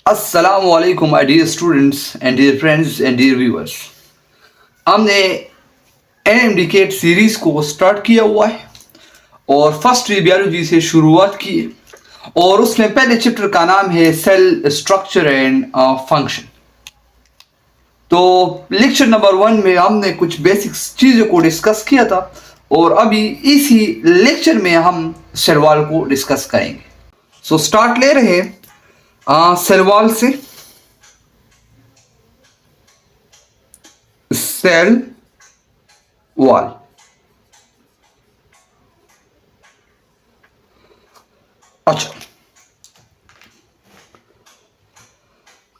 Assalamualaikum my dear students and dear friends and dear viewers. हमने एनएमडीकेट series को start किया हुआ है और फर्स्ट बायोलॉजी से शुरुआत की है और उसमें पहले चैप्टर का नाम है सेल स्ट्रक्चर एंड फंक्शन। तो लेक्चर नंबर 1 में हमने कुछ बेसिक चीज़ों को डिस्कस किया था और अभी इसी लेक्चर में हम सेल वॉल को डिस्कस करेंगे। सो स्टार्ट ले रहे हैं सेल वॉल से। सेल वॉल, अच्छा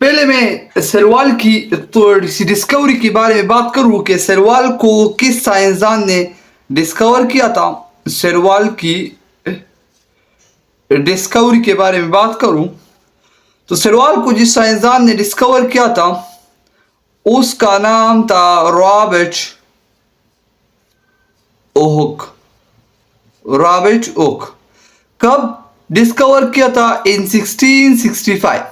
पहले मैं सेल वॉल की थोड़ी सी डिस्कवरी के बारे में बात करूं कि सेल वॉल को किस साइंसदान ने डिस्कवर किया था। सेल वॉल की डिस्कवरी के बारे में बात करूं तो सेल वॉल को जिस साइंसदान ने डिस्कवर किया था उसका नाम था रॉबर्ट ओक। रॉबर्ट ओक कब डिस्कवर किया था? In 1665,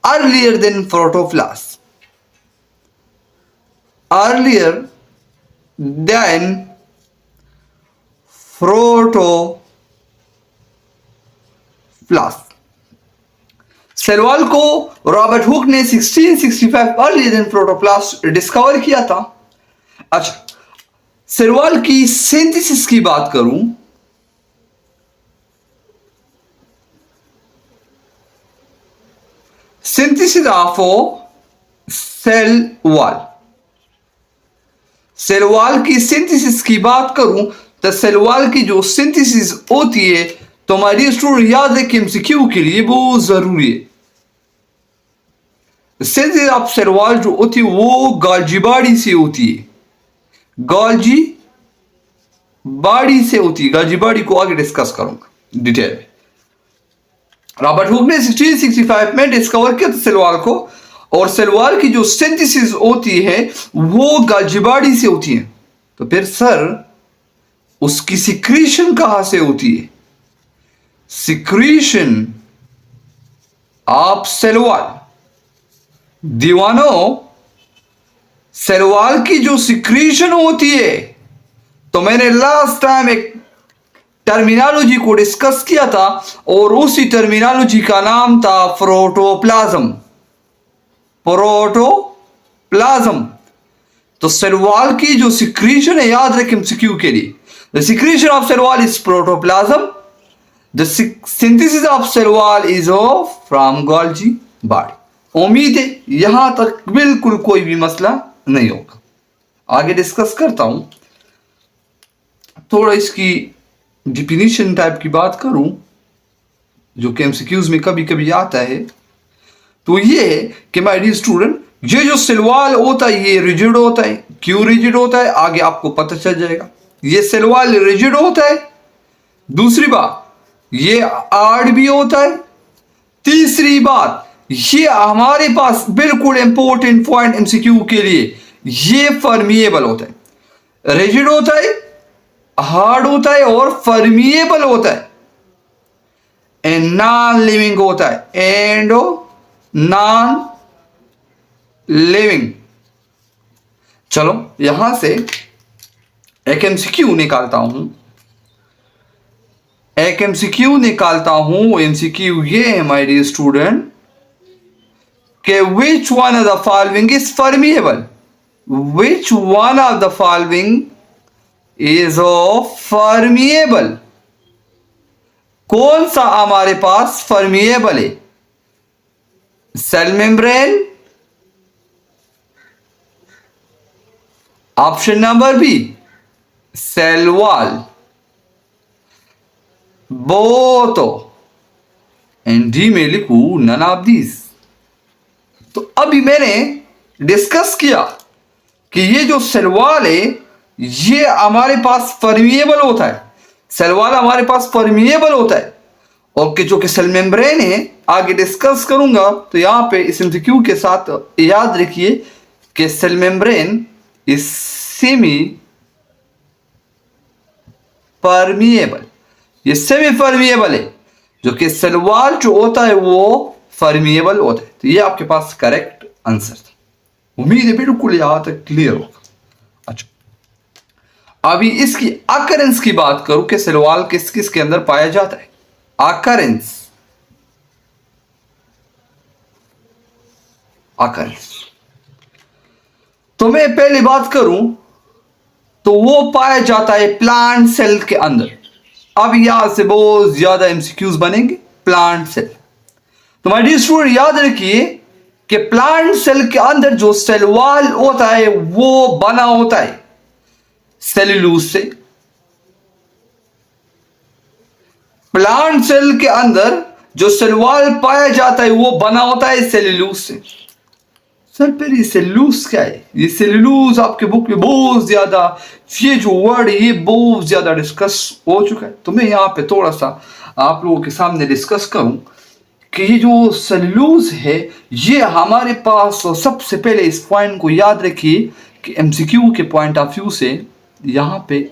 earlier than protoplast, earlier than protoplast. Cell wall को रॉबर्ट हुक ने 1665 अर्लियर देन प्रोटोप्लास्ट डिस्कवर किया था। अच्छा, सेल वॉल की सिंथेसिस की बात करूं synthesis of cell wall, cell wall की सिंथेसिस की बात करूं तो सेल वॉल की जो सिंथेसिस होती है तो हमारी स्टूडेंट याद रखें एमसीक्यू के लिए बहुत जरूरी है। सिंथेसिस ऑफ सेल वॉल जो होती है वो गोल्जी बॉडी से होती है, गोल्जी बॉडी से होती है। गोल्जी बॉडी को आगे डिस्कस करूंगा डिटेल में। रॉबर्ट हुक ने 1665 में डिस्कवर किया सेल वॉल को और सेल वॉल की जो सिंथेसिस होती है वो गोल्जी बॉडी से होती है। तो फिर सर उसकी सिक्रीशन कहां से होती है? सिक्रीशन ऑफ सेल वॉल, दीवानों सेल वॉल की जो सिक्रीशन होती है तो मैंने लास्ट टाइम एक टर्मिनोलॉजी को डिस्कस किया था और उसी टर्मिनोलॉजी का नाम था प्रोटोप्लाज्म। प्रोटोप्लाज्म। तो सेल वॉल की जो सिक्रीशन है याद रखें एमसीक्यू के लिए, the secretion of cell wall is protoplasm, the synthesis of cell wall is of from Golgi body. उम्मीद है यहां तक बिल्कुल कोई भी मसला नहीं होगा। आगे डिस्कस करता हूं, थोड़ा इसकी डिफिनीशन टाइप की बात करूं जो कि एमसीक्यूज में कभी कभी आता है। तो ये है कि माय डियर स्टूडेंट, ये जो सेल वॉल होता है ये रिजिड होता है। क्यों रिजिड होता है आगे आपको पता चल जाएगा। ये सेल वॉल रिजिड होता है। दूसरी बात ये हार्ड भी होता है। तीसरी बात ये हमारे पास बिल्कुल इंपॉर्टेंट पॉइंट एमसीक्यू के लिए, ये परमिएबल होता है। रिजिड होता है, हार्ड होता है और परमिएबल होता है एंड नॉन लिविंग होता है। And non living. चलो यहां से एक एमसीक्यू निकालता हूं। एक एमसीक्यू निकालता हूं। एमसीक्यू ये है माय डियर स्टूडेंट कि which one of the following is permeable? Which one of the following is of permeable? कौन सा हमारे पास परमिएबल है? Cell membrane, option number B cell wall, both and D में लिखू नन ऑफ दिस। तो अभी मैंने डिस्कस किया कि ये जो सेल वॉल है ये हमारे पास परमिएबल होता है। सेल वॉल हमारे पास परमिएबल होता है और कि जो कि सेल मेम्ब्रेन है आगे डिस्कस करूंगा। तो यहां पे इस एमसीक्यू के साथ याद रखिए कि cell membrane is semipermeable. ये सेमी परमिएबल है, जो कि सेल वॉल जो होता है वो परमिएबल होता है। तो ये आपके पास करेक्ट आंसर था। उम्मीद है बिल्कुल यहां तक क्लियर होगा। अच्छा, अभी इसकी अकरेंस की बात करूं कि सलवाल किस किस के अंदर पाया जाता है। अकरेंस, अकरेंस तो मैं पहले बात करूं तो वो पाया जाता है प्लांट सेल के अंदर। अब यहां से बहुत ज्यादा एमसीक्यूज बनेंगे। प्लांट सेल, तो माय डियर स्टूडेंट याद रखिए कि प्लांट सेल के अंदर जो सेल वॉल होता है वो बना होता है सेल्यूलोज से। प्लांट सेल के अंदर जो सेल वॉल पाया जाता है वो बना होता है सेल्यूलोज से। सर फिर ये सेल्यूलोज क्या है? ये सेल्यूलोज आपके बुक में बहुत ज्यादा, ये जो वर्ड है ये बहुत ज्यादा डिस्कस हो चुका है। तो मैं यहाँ पे थोड़ा सा आप लोगों के सामने डिस्कस करूं कि ये जो सेल्यूलोज है ये हमारे पास, सबसे पहले इस पॉइंट को याद रखिए कि एमसीक्यू के पॉइंट ऑफ व्यू से यहां पे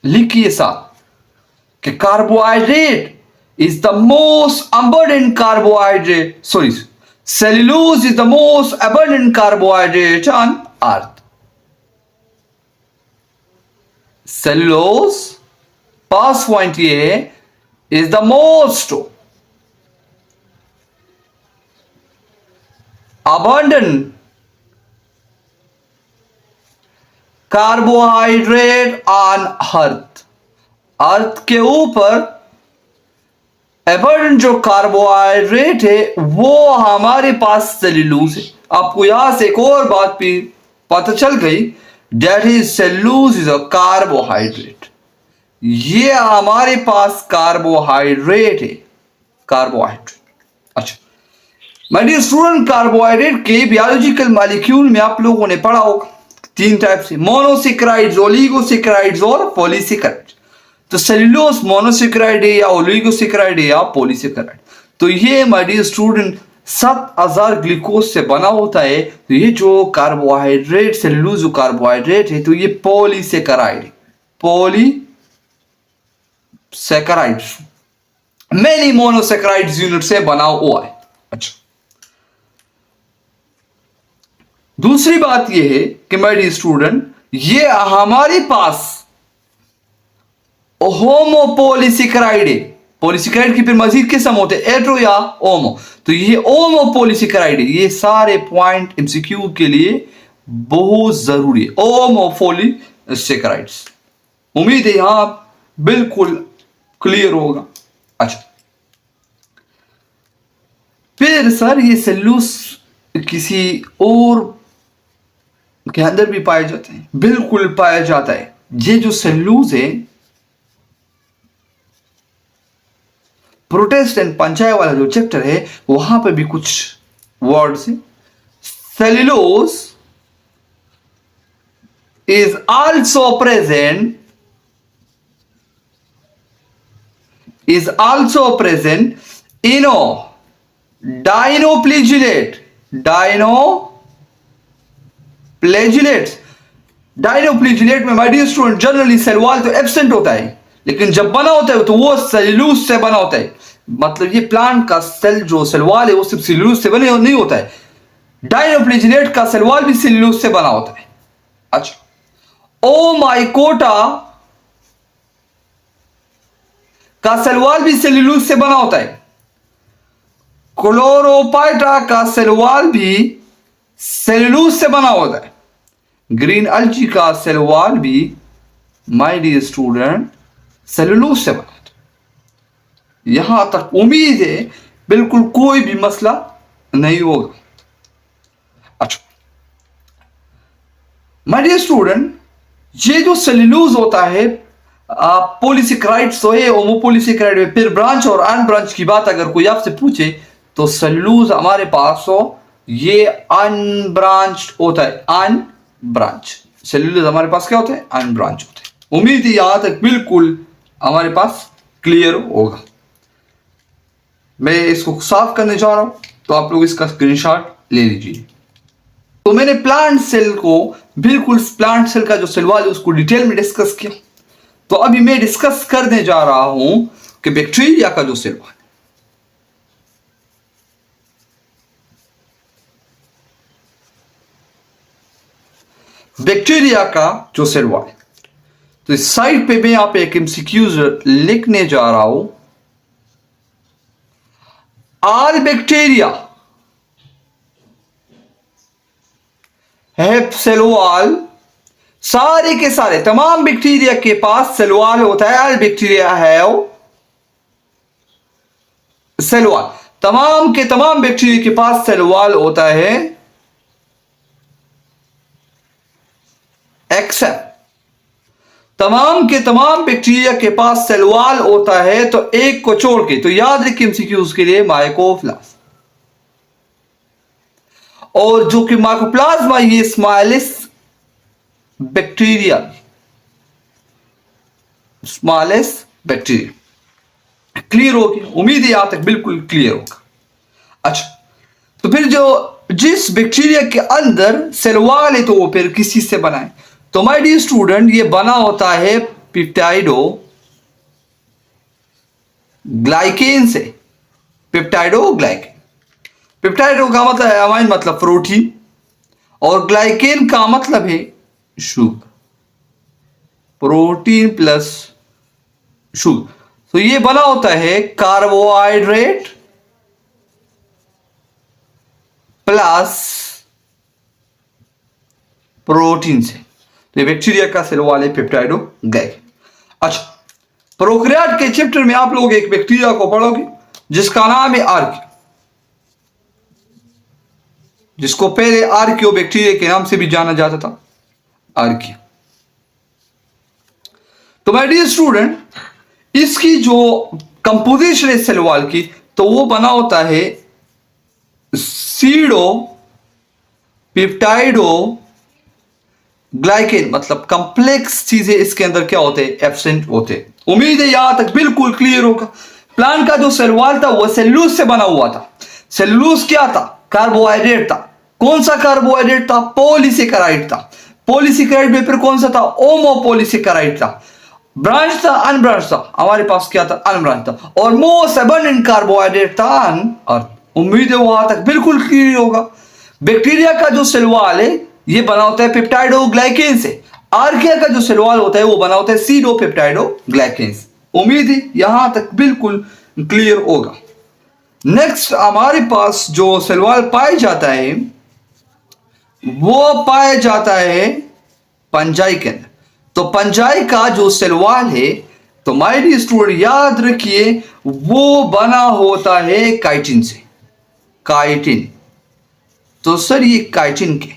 लिखिए साथ कि carbohydrate is the most abundant carbohydrate, sorry, cellulose is the most abundant carbohydrate on earth. Cellulose, pass point ये है, is the most abundant carbohydrate on earth. अर्थ के ऊपर एबंडेंट जो कार्बोहाइड्रेट है वो हमारे पास सेल्यूलोज है। आपको यहां से एक और बात भी पता चल गई, that is cellulose is a carbohydrate. ये हमारे पास कार्बोहाइड्रेट है, कार्बोहाइड्रेट। अच्छा माय डियर स्टूडेंट, कार्बोहाइड्रेट के बायोलॉजिकल मॉलिक्यूल में आप लोगों ने पढ़ा होगा 3 टाइप से, मोनोसेकेराइड्स, ओलिगोसेकेराइड्स और पॉलीसेकेराइड्स। तो सेल्यूलोज मोनोसेकेराइड है या ओलिगोसेकेराइड है या पॉलीसेकेराइड। तो ये माय डियर स्टूडेंट 7000 ग्लूकोज से बना होता है। तो ये जो कार्बोहाइड्रेट, सेल्यूलोज जो कार्बोहाइड्रेट है तो ये पॉलीसेकेराइड है, पॉलीसेकेराइड मेनी मोनोसेकेराइड्स यूनिट से बना हुआ है। अच्छा, दूसरी बात ये है कि माय डियर स्टूडेंट ये हमारे पास होमोपोलीसेकेराइड है। पॉलीसेकेराइड की फिर मजीद किस्म होते हैं, एट्रो या ओमो। तो ये होमोपोलीसेकेराइड है। ये सारे पॉइंट एमसीक्यू के लिए बहुत जरूरी है, होमोपोलीसेकेराइड्स। उम्मीद है यहां बिल्कुल क्लियर होगा। अच्छा, फिर सर ये सेल्यूलोज किसी और के अंदर भी पाए जाते हैं? बिल्कुल पाया जाता है। ये जो सेल्यूलोज है, प्रोटेस्ट एंड पंचायत वाला जो चैप्टर है वहां पे भी कुछ वर्ड्स है। Cellulose is also present in dinoflagellate में my dear student generally cell wall तो एब्सेंट होता है, लेकिन जब बना होता है तो वो सेल्यूलोज से बना होता है। मतलब ये प्लांट का सेल जो सेल वॉल है वो सिर्फ सेल्यूलोज से बने नहीं होता है, डाइनोप्लेजिलेट का सेल वॉल भी सेल्यूलोज से बना होता है। अच्छा, ओमाइकोटा का सेल वॉल भी सेल्यूलोज से बना होता है। क्लोरोपाइटा का सेल वॉल भी सेल्यूलोज से बना होता है। ग्रीन अल्जी का सेल वॉल भी माय डियर स्टूडेंट सेल्यूलोज से बना होता है। यहां तक उम्मीद है बिल्कुल कोई भी मसला नहीं होगा। अच्छा माय डियर स्टूडेंट, ये जो सेल्यूलोज होता है पॉलीसेकेराइड्स तो है, होमोपॉलीसेकेराइड में फिर ब्रांच और अनब्रांच की बात अगर कोई आपसे पूछे तो सेल्यूलोज हमारे पास हो ये अनब्रांच होता है। अनब्रांच सेल्यूलोज हमारे पास क्या होता है? अनब्रांच होता है। उम्मीद है यहां तक बिल्कुल हमारे पास क्लियर होगा। मैं इसको साफ करने जा रहा हूं तो आप लोग इसका स्क्रीनशॉट ले लीजिए। तो मैंने प्लांट सेल को बिल्कुल, प्लांट सेल का जो सेल वॉल है उसको डिटेल में डिस्कस किया। तो अभी मैं डिस्कस करने जा रहा हूं कि बैक्टीरिया का जो सेल वॉल, बैक्टीरिया का जो सेल वॉल है, तो इस साइड पे मैं यहां पे एक एमसीक्यूज लिखने जा रहा हूं। All bacteria have cell wall, सारे के सारे तमाम बैक्टीरिया के पास सेल वॉल होता है। All bacteria have cell wall, तमाम के तमाम बैक्टीरिया के पास सेल वॉल होता है, एक्सेप्ट, तमाम के तमाम बैक्टीरिया के पास सेल वॉल होता है तो एक को छोड़ के। तो याद रखिए एमसीक्यूज के लिए माइकोप्लाज्मा, और जो कि माइकोप्लाज्मा ये smallest bacteria, smallest bacteria. Clear हो गया? उम्मीद है यहां तक बिल्कुल क्लियर होगा। अच्छा, तो फिर जो जिस बैक्टीरिया के अंदर सेल वॉल है तो वो फिर किस चीज से बना है? तो माय डियर स्टूडेंट, ये बना होता है पेप्टाइडो ग्लाइकेन से। पेप्टाइडो ग्लाइकेन, पेप्टाइडो का मतलब है अमाइन, मतलब प्रोटीन, और ग्लाइकेन का मतलब है शुगर, प्रोटीन प्लस शुगर। तो ये बना होता है कार्बोहाइड्रेट प्लस प्रोटीन से। तो ये बैक्टीरिया का सेल वॉल है पेप्टाइडो ग्लाइकेन। अच्छा, प्रोकैरियोट के चैप्टर में आप लोग एक बैक्टीरिया को पढ़ोगे जिसका नाम है आर्किया, जिसको पहले आर्कियो बैक्टीरिया के नाम से भी जाना जाता था, आर्किया। तो माय डियर स्टूडेंट, इसकी जो कंपोजिशन है सेल वॉल की, तो वो बना होता है सीडो पेप्टाइडो ग्लाइकेन, मतलब कंप्लेक्स चीजें इसके अंदर क्या होते हैं? एब्सेंट होते हैं। उम्मीद है यहां तक बिल्कुल क्लियर होगा। प्लांट का जो सेल वॉल था वो सेल्यूलोज से बना हुआ था। सेल्यूलोज क्या था? कार्बोहाइड्रेट था। कौन सा कार्बोहाइड्रेट था? पॉलीसेकेराइड था। पॉलीसेकेराइड में फिर कौन सा था? ओमोपॉलीसेकेराइड था। ब्रांच था, अनब्रांच था? हमारे पास क्या था? अनब्रांच था। और मोस्ट अबंडेंट कार्बोहाइड्रेट था अर्थ। उम्मीद है वहां तक बिल्कुल क्लियर होगा। बैक्टीरिया का जो सेल वॉल है ये बना होता है पेप्टाइडो ग्लाइकेन से। आर्किया का जो सेल वॉल होता है वो बना होता है सीडो पेप्टाइडो ग्लाइकेन से। उम्मीद है यहां तक बिल्कुल क्लियर होगा। नेक्स्ट हमारे पास जो सेल वॉल पाया जाता है वो पाया जाता है पंजाई के अंदर। तो पंजाई का जो सेल वॉल है, तो माय डियर स्टूडेंट याद रखिए, वो बना होता है काइटिन से। काइटिन, तो सर ये काइटिन के,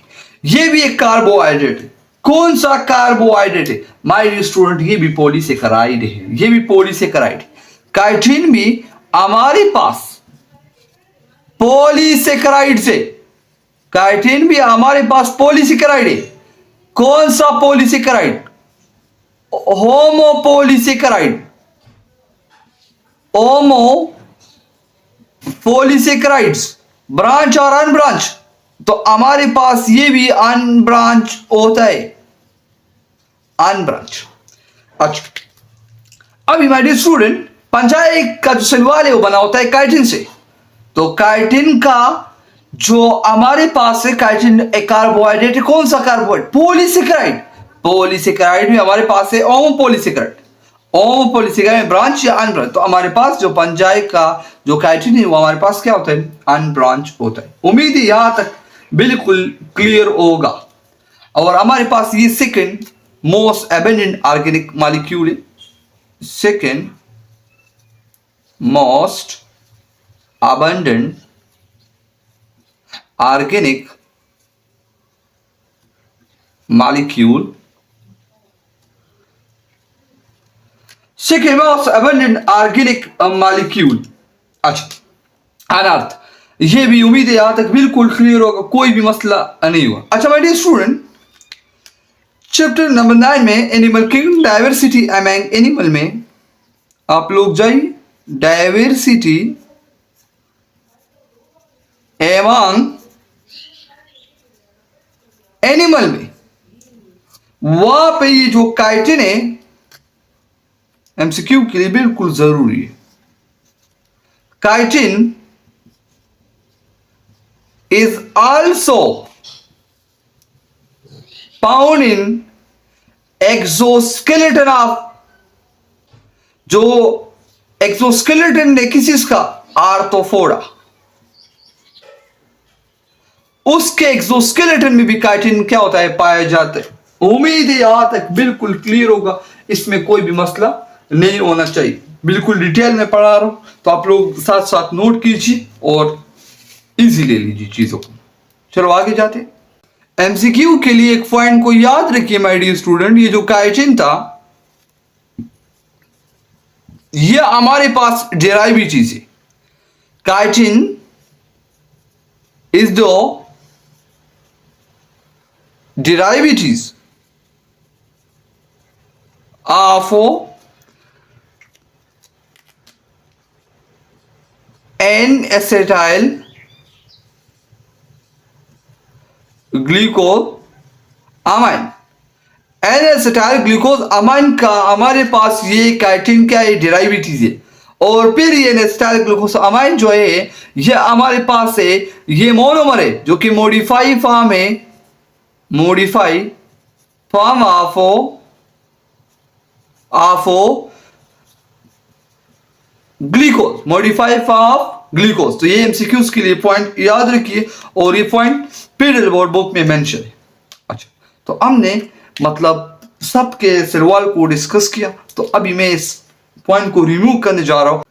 ये भी एक कार्बोहाइड्रेट है। कौन सा कार्बोहाइड्रेट है? माय डियर स्टूडेंट, ये भी पॉलीसेकेराइड है। ये भी पॉलीसेकेराइड। काइटिन भी हमारे पास पॉलीसेकेराइड से, काइटिन भी हमारे पास पॉलीसेकेराइड है। कौन सा पॉलीसेकेराइड? होमोपॉलीसेकेराइड। होमोपॉलीसेकेराइड्स, ब्रांच और अनब्रांच। तो हमारे पास ये भी अनब्रांच होता है, अनब्रांच। अच्छा, अभी माय डियर स्टूडेंट, पंजाई का जो सेल वॉल है वो बना होता है काइटिन से। तो काइटिन का जो हमारे पास है, काइटिन एक कार्बोहाइड्रेट है। कौन सा कार्बोहाइड्रेट? पॉलीसेकेराइड। पॉलीसेकेराइड में हमारे पास है ओमोपॉलीसेकेराइड। ओमोपॉलीसेकेराइड ब्रांच या अनब्रांच। तो हमारे पास जो पंजाई का जो काइटिन है वो हमारे पास क्या होता है? अनब्रांच होता है। उम्मीद है यहां तक बिल्कुल क्लियर होगा। और हमारे पास ये second most abundant organic molecule है। Second most abundant organic molecule, second most abundant organic molecule। अच्छा, अनर्थ। ये भी उम्मीद है यहां तक बिल्कुल क्लियर होगा, कोई भी मसला नहीं हुआ। अच्छा my dear student, chapter number 9 में animal kingdom diversity among animal में आप लोग जाइए। डायवर्सिटी एमंग एनिमल में वहां पे ये जो काइटिन है एमसीक्यू के लिए बिल्कुल जरूरी है। Chitin is also found in exoskeleton of, जो एक्सोस्केलेटन ने किसी का आर्थ्रोपोडा, उसके एक्सोस्केलेटन में भी काइटिन क्या होता है, पाया जाता है। उम्मीद है यहां तक बिल्कुल क्लियर होगा, इसमें कोई भी मसला नहीं होना चाहिए। बिल्कुल डिटेल में पढ़ा रहा हूं, तो आप लोग साथ साथ नोट कीजिए और इजी ले लीजिए चीजों को। चलो आगे जाते हैं। एमसीक्यू के लिए एक पॉइंट को याद रखिए माय डियर स्टूडेंट, ये जो काइटिन था ये हमारे पास डेराइव चीज है। Chitin is the derivatives of N-acetyl glucosamine. N-acetyl glucosamine का हमारे पास ये काइटिन का ये डेरिवेटिव है, और फिर ये N-acetyl ग्लूकोजामाइन जो है ये हमारे पास है, ये मोनोमर है जो कि मॉडिफाई फॉर्म है, modify form of glucose, modify form of glucose. तो ये एमसीक्यूज के लिए पॉइंट याद रखिए, और ये पॉइंट पीरियड बोर्ड बुक में मेंशन है। अच्छा, तो हमने मतलब सबके सवाल को डिस्कस किया, तो अभी मैं इस पॉइंट को रिमूव करने जा रहा हूं।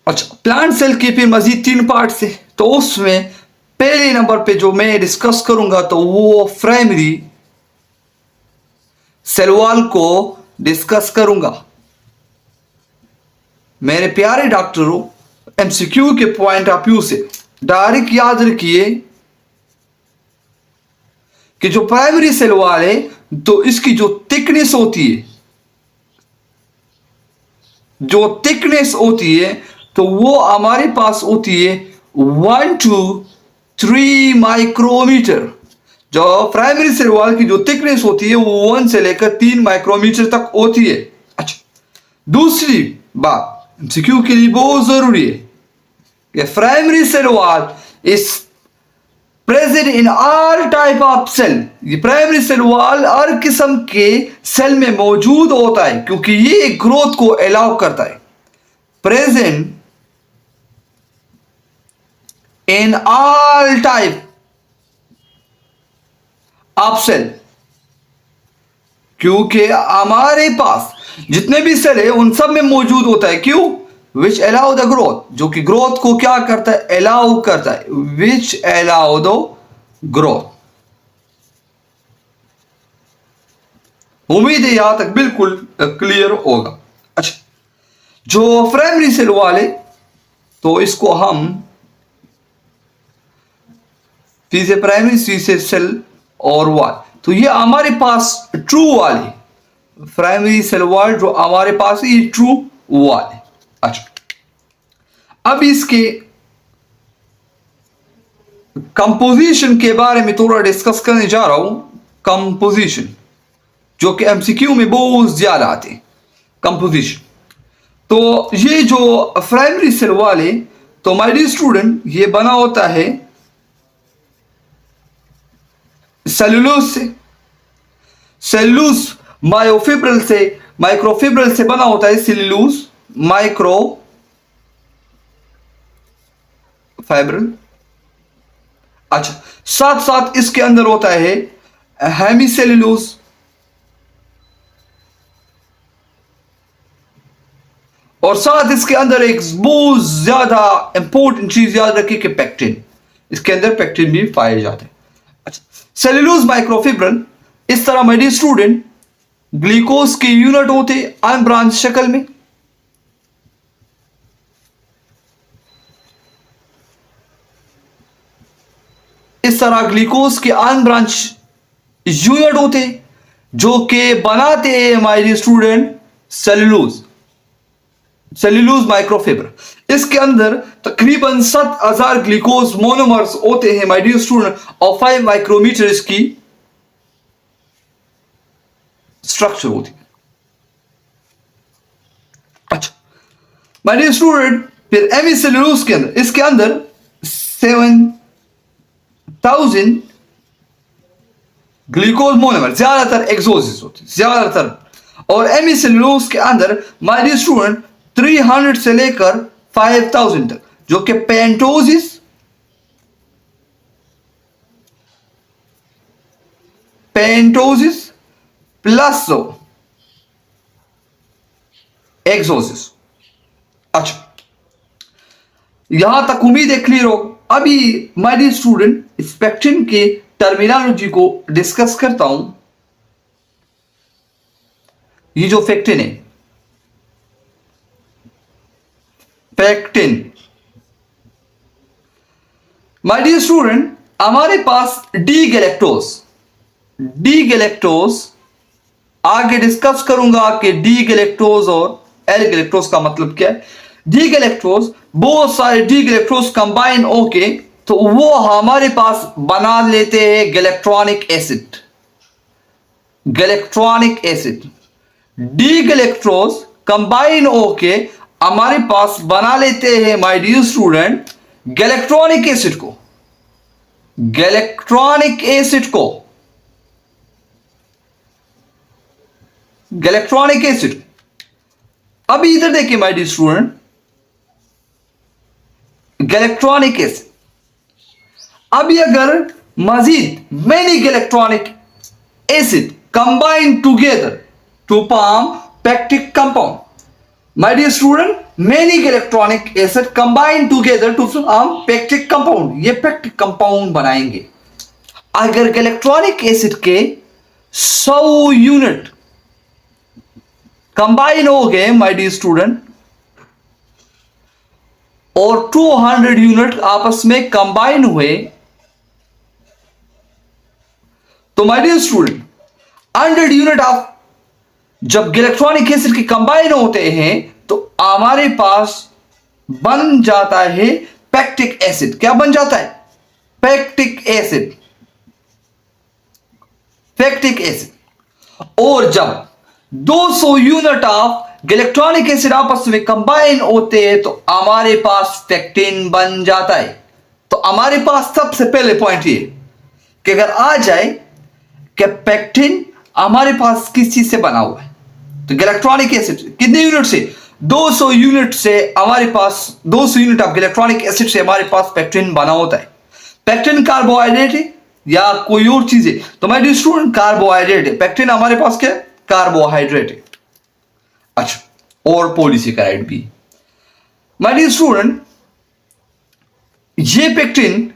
अच्छा, प्लांट सेल के फिर मजीद 3 पार्ट से, तो उसमें पहले नंबर पे जो मैं डिस्कस करूंगा तो वो प्राइमरी सेल वॉल को डिस्कस करूंगा। मेरे प्यारे डॉक्टरों, एमसीक्यू के पॉइंट ऑफ व्यू से डायरेक्ट याद रखिए कि जो प्राइमरी सेल वॉल है तो इसकी जो थिकनेस होती है, तो वो हमारे पास होती है 1 to 3 माइक्रोमीटर। जो प्राइमरी सेल वॉल की जो थिकनेस होती है वो 1 से लेकर 3 माइक्रोमीटर तक होती है। अच्छा, दूसरी बात एमसीक्यू के लिए बहुत जरूरी है कि primary cell wall is present in all type of cell. ये प्राइमरी सेल वॉल हर किस्म के सेल में मौजूद होता है, क्योंकि ये ग्रोथ को अलाउ करता है। Present in all type of cell, क्योंकि हमारे पास जितने भी सेल है उन सब में मौजूद होता है। क्यों? विच अलाउ द ग्रोथ, जो कि ग्रोथ को क्या करता है, अलाउ करता है। Which allow the growth. उम्मीद है यहां तक बिल्कुल क्लियर होगा। अच्छा, जो प्राइमरी सेल वाले, तो इसको हम सी से प्राइमरी, सी से सेल और वॉल, तो ये हमारे पास ट्रू वॉल है। प्राइमरी सेल वॉल जो हमारे पास ये ट्रू वॉल है। अच्छा, अब इसके कंपोजिशन के बारे में थोड़ा डिस्कस करने जा रहा हूं। कंपोजिशन जो कि एमसीक्यू में बहुत ज्यादा आते हैं। कंपोजिशन, तो ये जो प्राइमरी सेल वॉल है, तो माय डियर स्टूडेंट, ये बना होता है सेलुलोज से। सेलुलोज मायोफिब्रल से, माइक्रोफिब्रल से बना होता है सेलुलोज माइक्रोफाइब्रल। अच्छा, साथ साथ इसके अंदर होता है हेमीसेलुलोज, और साथ इसके अंदर एक बहुत ज्यादा इंपॉर्टेंट चीज याद रखिए कि पेक्टिन, इसके अंदर पेक्टिन भी पाए जाते हैं। अच्छा, सेलुलोज माइक्रोफिब्रल इस तरह माय डियर स्टूडेंट ग्लूकोज के यूनिट होते अनब्रांच शक्ल में। इस तरह ग्लूकोज के अनब्रांच यूनिट होते जो कि बनाते हैं माय डियर स्टूडेंट सेलुलोज माइक्रोफिब्रल। इसके अंदर तकरीबन 7000 ग्लूकोज मोनोमर्स होते हैं माय डियर स्टूडेंट, और 5 माइक्रोमीटर की स्ट्रक्चर होती है। माय डियर स्टूडेंट, फिर हेमिसेल्यूलोज के अंदर, इसके अंदर 7000 ग्लूकोज मोनोमर, ज्यादातर एक्सोसिस होते ज्यादातर, और हेमिसेल्यूलोज के अंदर माय डियर स्टूडेंट 300 से लेकर 5000 तक, जो कि पेंटोसिस प्लस एक्सोसिस। अच्छा, यहां तक उम्मीद है क्लियर हो। अभी माय डियर स्टूडेंट स्पेक्ट्रिन के टर्मिनोलॉजी को डिस्कस करता हूं। ये जो पेक्टिन है, पेक्टिन, माय डियर स्टूडेंट हमारे पास डी गैलेक्टोज आगे डिस्कस करूंगा कि डी गैलेक्टोज और एल गैलेक्टोज का मतलब क्या है। डी गैलेक्टोज, बहुत सारे डी गैलेक्टोज कंबाइन होके तो वो हमारे पास बना लेते हैं galacturonic acid. D galactose combine होके हमारे पास बना लेते हैं my dear student galacturonic acid. अभी इधर देखिए my dear student, galacturonic acid, अभी अगर मजीद many galacturonic acid combine together to form pectic compound, my dear student many galacturonic acid combine together to form pectic compound, ये pectic compound बनाएंगे। अगर galacturonic acid के 100 यूनिट कंबाइन हो गए my dear student और 200 यूनिट आपस में combine हुए, तो my dear student 100 unit of जब गैलेक्ट्रॉनिक एसिड के कंबाइन होते हैं तो हमारे पास बन जाता है पेक्टिक एसिड। क्या बन जाता है? Pectic acid. और जब 200 यूनिट ऑफ गैलेक्ट्रॉनिक एसिड आपस में कंबाइन होते हैं तो हमारे पास पेक्टिन बन जाता है। तो हमारे पास सबसे पहले पॉइंट ये कि अगर आ जाए कि पेक्टिन हमारे पास किस चीज से बना हुआ है, तो गैलेक्ट्रॉनिक एसिड कितने यूनिट से? 200 यूनिट से हमारे पास 200 यूनिट ऑफ गैलेक्ट्रॉनिक एसिड से हमारे पास पेक्टिन बना होता है। पेक्टिन कार्बोहाइड्रेट है या कोई और चीज है? तो माय डियर स्टूडेंट कार्बोहाइड्रेट है। पेक्टिन हमारे पास क्या है? कार्बोहाइड्रेट है। अच्छा, और पॉलीसेकेराइड भी। माय डियर स्टूडेंट ये पेक्टिन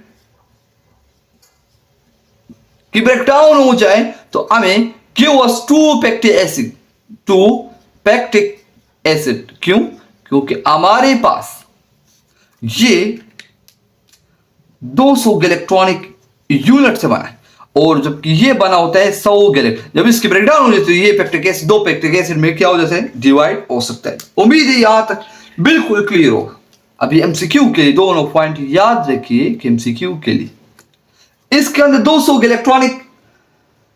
की ब्रेकडाउन हो जाए तो हमें गिव्स 2 पेक्टिक एसिड। क्यों? क्योंकि हमारे पास ये 200 गैलेक्ट्रॉनिक यूनिट से बना है और जबकि ये बना होता है 100 गैलेक्ट। जब इसकी ब्रेकडाउन हो जाती है ये पेक्टिक एसिड 2 पेक्टिक एसिड में क्या हो जाता है? डिवाइड हो सकता है। उम्मीद है यहां तक बिल्कुल क्लियर होगा। अभी एमसीक्यू के लिए दोनों पॉइंट याद रखिए कि एमसीक्यू के लिए इसके अंदर 200 गैलेक्ट्रॉनिक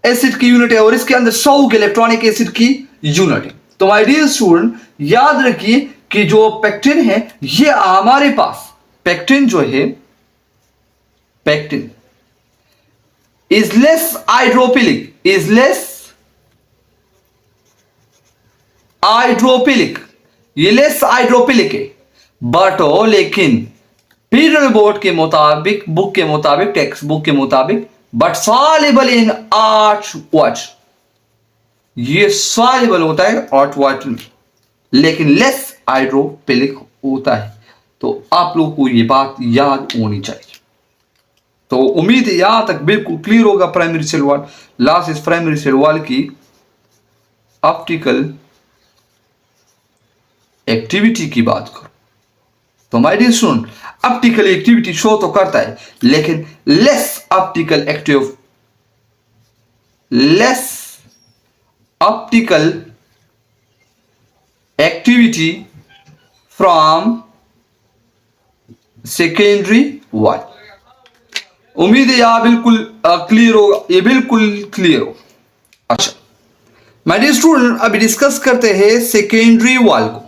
एसिड की यूनिट है और इसके अंदर 100 गैलेक्ट्रॉनिक एसिड की यूनिट है। तो माय डियर स्टूडेंट याद रखिए कि जो पेक्टिन है ये हमारे पास पेक्टिन जो है, पेक्टिन इज लेस हाइड्रोफिलिक, ये लेस हाइड्रोफिलिक है। बट लेकिन पीरियड बोर्ड के मुताबिक, बुक के मुताबिक, टेक्स्ट बुक के मुताबिक, but soluble in hot water, ये सॉल्युबल होता है हॉट वाटर में लेकिन लेस हाइड्रोफिलिक होता है। तो आप लोगों को ये बात याद होनी चाहिए। तो उम्मीद है यहां तक बिल्कुल क्लियर होगा। प्राइमरी सेल वॉल, लास्ट इस प्राइमरी सेल वॉल की ऑप्टिकल एक्टिविटी की बात करो तो my dear student optical activity show तो करता है लेकिन less optical activity from secondary wall. उम्मीद है यहां बिल्कुल क्लियर होगा, ये बिल्कुल क्लियर हो। अच्छा माय डियर स्टूडेंट अभी डिस्कस करते हैं सेकेंडरी वॉल को।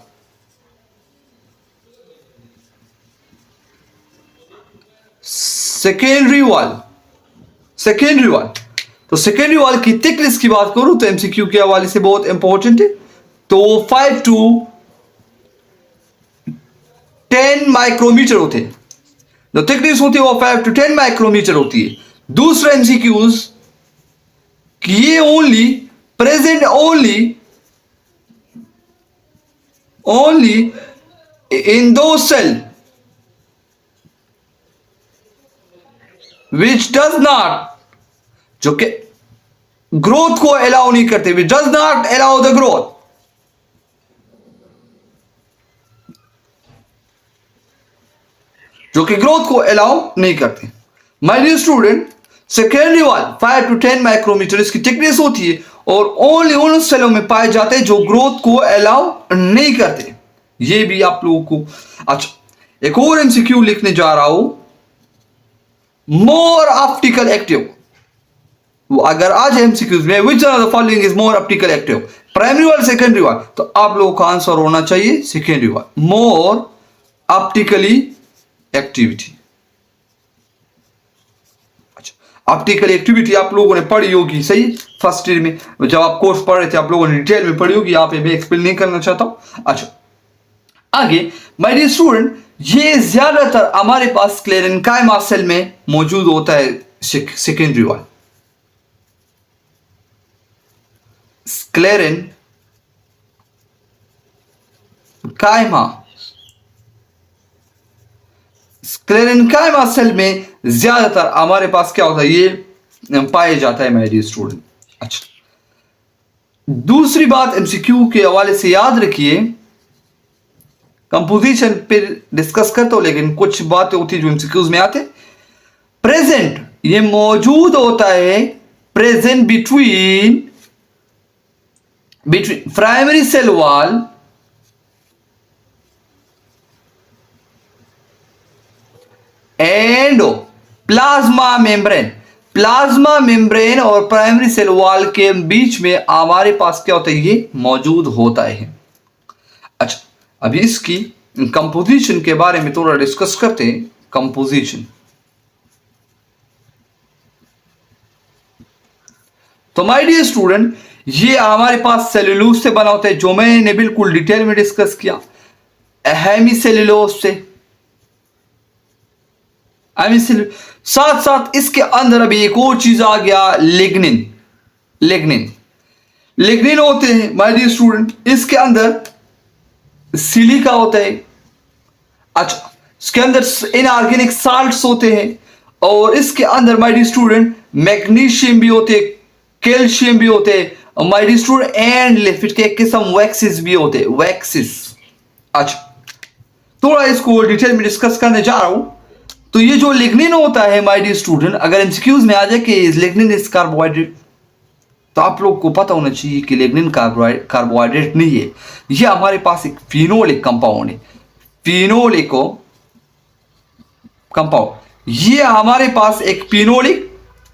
Secondary wall. तो सेकेंडरी वॉल की थिकनेस की बात करूं तो एमसीक्यू के हवाले से बहुत इंपॉर्टेंट है। तो 5 to 10 माइक्रोमीटर होते हैं, जो थिकनेस होती है वो 5 to 10 माइक्रोमीटर होती है। दूसरा एमसीक्यूज कि ये ओनली प्रेजेंट ओनली इन दो सेल विच डज नॉट, जो कि ग्रोथ को अलाउ नहीं करते, which does not allow the growth. जो कि ग्रोथ को अलाउ नहीं करते। My dear student, secondary wall 5 to 10 micrometer इसकी थिकनेस होती है और ओनली उन सेलों में पाए जाते हैं जो ग्रोथ को अलाउ नहीं करते। ये भी आप लोगों को अच्छा, एक और एमसीक्यू लिखने जा रहा हूं, मोर ऑप्टिकल एक्टिव। अगर आज एमसीक्यूज में which of the following is more optical active, primary wall secondary wall, तो आप लोगों का आंसर होना चाहिए सेकेंडरी वॉल, मोर ऑप्टिकली एक्टिविटी। अच्छा, ऑप्टिकल एक्टिविटी आप लोगों ने पढ़ी होगी, सही, फर्स्ट ईयर में जब आप कोर्स पढ़ रहे थे आप लोगों ने डिटेल में पढ़ी होगी, यहाँ पे मैं एक्सप्लेन नहीं करना चाहता हूं। अच्छा, आगे माय डियर स्टूडेंट, ये ज्यादातर हमारे पास स्क्लेरेन्काइमा सेल में मौजूद होता है सेकेंडरी वॉल। स्क्लेरेन्काइमा सेल में ज्यादातर हमारे पास क्या होता है, ये पाया जाता है माय डियर स्टूडेंट। अच्छा, दूसरी बात एमसीक्यू के हवाले से याद रखिए, कंपोजिशन पे डिस्कस करता हूं लेकिन कुछ बातें होती है जो एमसीक्यूज में आते। प्रेजेंट ये मौजूद होता है present between primary cell wall and plasma membrane और प्राइमरी सेल वॉल के बीच में हमारे पास क्या होता है, ये मौजूद होता है। अच्छा, अभी इसकी कंपोजिशन के बारे में थोड़ा डिस्कस करते हैं। कंपोजिशन, तो माय डियर स्टूडेंट, ये हमारे पास सेलुलोज से बना होता है, जो मैंने बिल्कुल डिटेल में डिस्कस किया, हेमीसेलुलोज से। साथ साथ इसके अंदर अभी एक और चीज आ गया, लिग्निन होते हैं माय डियर स्टूडेंट, इसके अंदर सिलिका होता है। अच्छा, इसके अंदर इनऑर्गेनिक साल्ट्स होते हैं और इसके अंदर माय डियर स्टूडेंट मैग्नीशियम भी होते हैं, कैल्शियम भी होते हैं my dear student, and lipid के एक किस्म वैक्सिस भी होते हैं, वैक्सिस। अच्छा, थोड़ा इसको डिटेल में डिस्कस करने जा रहा हूं। तो ये जो लिग्निन होता है माय डियर स्टूडेंट, अगर एमसीक्यूज में आ जाए कि लिग्निन इज कार्बोहाइड्रेट, तो आप लोग को पता होना चाहिए कि लिग्निन कार्बोहाइड्रेट नहीं है, ये हमारे पास एक फिनोलिक कंपाउंड है, फिनोलिक कंपाउंड, ये हमारे पास एक फिनोलिक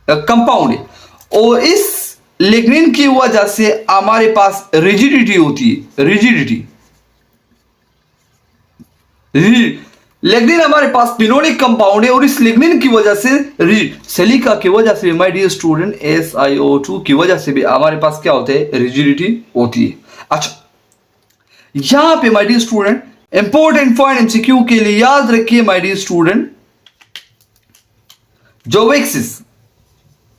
कंपाउंड है। और इस लिग्निन की वजह से हमारे पास रिजिडिटी होती है, लिग्निन हमारे पास फिनोलिक कंपाउंड है और इस लिग्निन की वजह से, सिलिका की वजह से माय डियर स्टूडेंट, SiO2 की वजह से भी हमारे पास क्या होता है, रिजिडिटी होती है। अच्छा, यहां पे my dear student important point MCQ के लिए याद रखिए माय डियर स्टूडेंट, जो वैक्सिस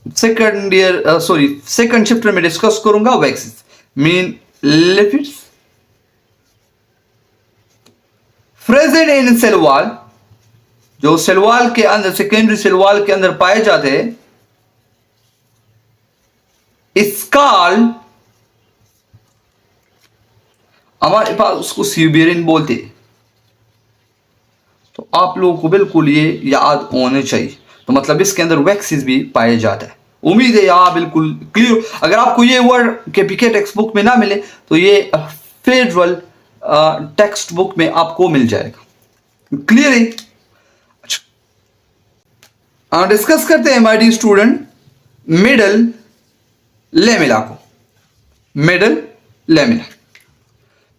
सेकंड चैप्टर में डिस्कस करूंगा, waxes mean lipids present in cell wall, जो सेल वॉल के अंदर, सेकेंडरी सेल वॉल के अंदर पाए जाते हैं, इसकाल हमारे पास उसको सीबेरिन बोलते हैं। तो आप लोगों को बिल्कुल ये याद होने चाहिए। तो मतलब इसके अंदर वैक्सिस भी पाया जाता है। उम्मीद है यहाँ बिल्कुल क्लियर। अगर आपको ये वर्ड के पीके टेक्स्ट बुक में ना मिले तो ये फेडरल टेक्स्ट बुक में आपको मिल जाएगा। क्लियर है? अच्छा, डिस्कस करते हैं my dear student middle lamella को। मिडल लेमिला,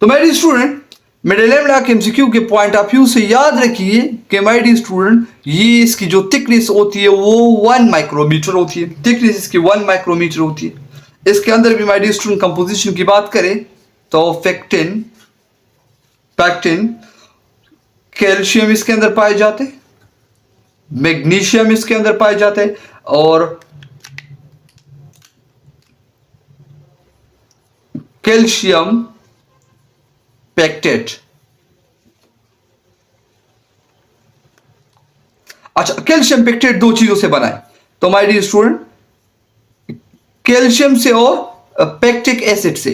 तो my dear student middle lamella के एमसीक्यू के पॉइंट ऑफ व्यू से याद रखिए कि माय डियर स्टूडेंट, ये इसकी जो थिकनेस होती है वो 1 माइक्रोमीटर होती है। थिकनेस इसकी 1 माइक्रोमीटर होती है। इसके अंदर भी माय डियर स्टूडेंट कंपोजिशन की बात करें तो पैक्टिन, कैल्शियम इसके अंदर पाए जाते हैं, मैग्नीशियम इसके अंदर पाए जाते हैं और कैल्शियम पैक्टेट। अच्छा, कैल्शियम पैक्टेट दो चीजों से बना है तो माय डियर स्टूडेंट, कैल्शियम से और पैक्टिक एसिड से।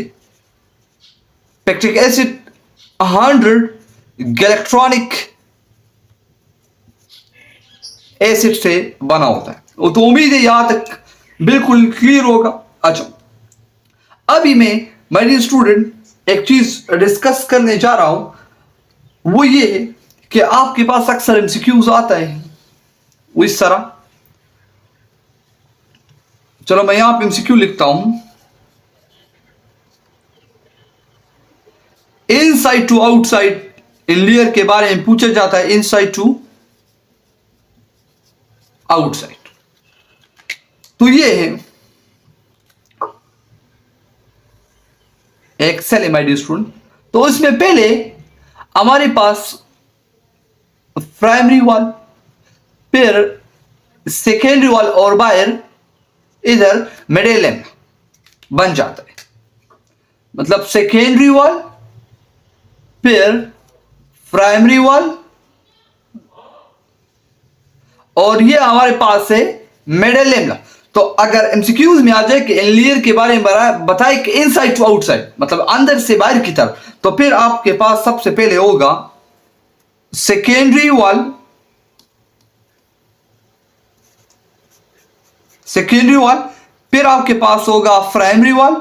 पैक्टिक एसिड 100 गैलेक्ट्रॉनिक एसिड से बना होता है। तो उम्मीद है यहां तक बिल्कुल क्लियर होगा। अच्छा, अभी मैं माय डियर स्टूडेंट एक चीज डिस्कस करने जा रहा हूं, वो ये है कि आपके पास अक्सर एमसीक्यूज आता है वो इस तरह। चलो मैं यहां पे एमसीक्यू लिखता हूं, inside to outside in layer के बारे में पूछा जाता है, इनसाइड टू आउटसाइड। तो ये है एक सेल है माय डियर स्टूडेंट। तो इसमें पहले हमारे पास प्राइमरी वॉल, फिर सेकेंडरी वॉल और बाहर इधर मिडिल लैम्ब्डा बन जाता है। मतलब सेकेंडरी वॉल, फिर प्राइमरी वॉल और ये हमारे पास है मिडिल लैम्ब्डा। तो अगर एमसीक्यूज में आ जाए कि लेयर के बारे में बताए कि इनसाइड टू आउटसाइड मतलब अंदर से बाहर की तरफ, तो फिर आपके पास सबसे पहले होगा सेकेंडरी वॉल, फिर आपके पास होगा प्राइमरी वॉल,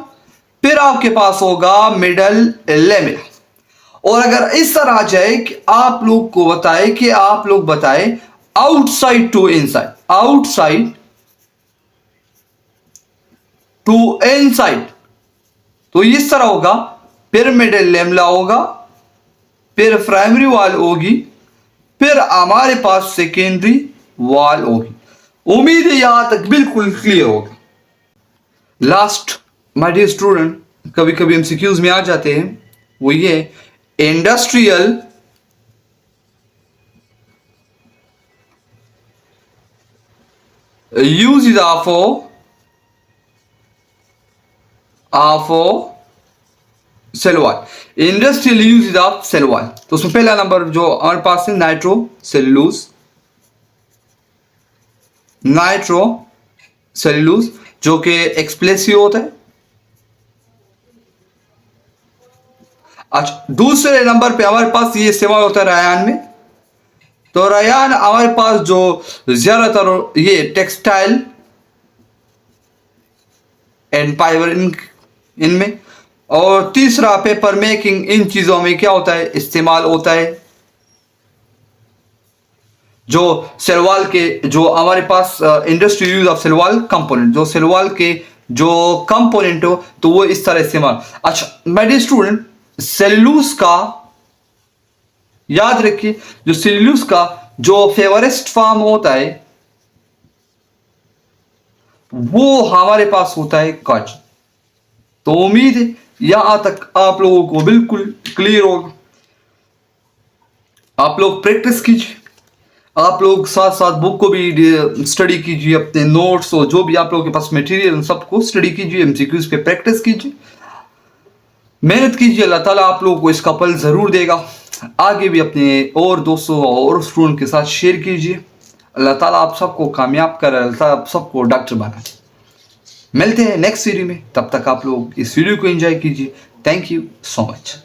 फिर आपके पास होगा मिडिल लैम्ब्डा। और अगर इस तरह आ जाए कि आप लोग बताए outside to inside, outside to inside, तो इस तरह होगा। फिर मिडिल लैम्ब्डा होगा, फिर प्राइमरी वॉल होगी, फिर हमारे पास सेकेंडरी वॉल होगी। उम्मीद है यहां तक बिल्कुल क्लियर होगा। लास्ट माय डियर स्टूडेंट, कभी कभी एमसीक्यूज में आ जाते हैं, वो ये industrial use of cell wall, industrial use of cell wall. तो उसमें पहला नंबर जो हमारे पास है नाइट्रो सेल्यूलोज जो कि एक्सप्लेसिव होता है। अच्छा, दूसरे नंबर पे हमारे पास ये इस्तेमाल होता है रायान में। तो रायान हमारे पास जो ज्यादातर ये टेक्सटाइल एंड फाइबर इनमें, और तीसरा पेपर मेकिंग, इन चीजों में क्या होता है इस्तेमाल होता है। जो सेलवाल के जो हमारे पास industry use of cell wall component, जो सेलवाल के जो कंपोनेंट हो तो वो इस तरह इस्तेमाल। अच्छा माय डियर स्टूडेंट, सेल्यूलोज का याद रखिए, जो सेल्यूलोज का जो फेवरेस्ट फॉर्म होता है वो हमारे पास होता है कांच। तो उम्मीद है यहां तक आप लोगों को बिल्कुल क्लियर होगा। आप लोग प्रैक्टिस कीजिए, आप लोग साथ साथ बुक को भी स्टडी कीजिए, अपने नोट्स और जो भी आप लोगों के पास मटेरियल उन सबको स्टडी कीजिए, एमसीक्यूज पे प्रैक्टिस कीजिए, मेहनत कीजिए। अल्लाह ताला आप लोगों को इसका फल जरूर देगा। आगे भी अपने और दोस्तों और स्टूडेंट के साथ शेयर कीजिए। अल्लाह ताला आप सबको कामयाब करे, अल्लाह ताला आप सबको डॉक्टर बनाए। मिलते हैं नेक्स्ट वीडियो में, तब तक आप लोग इस वीडियो को एंजॉय कीजिए। Thank you so much.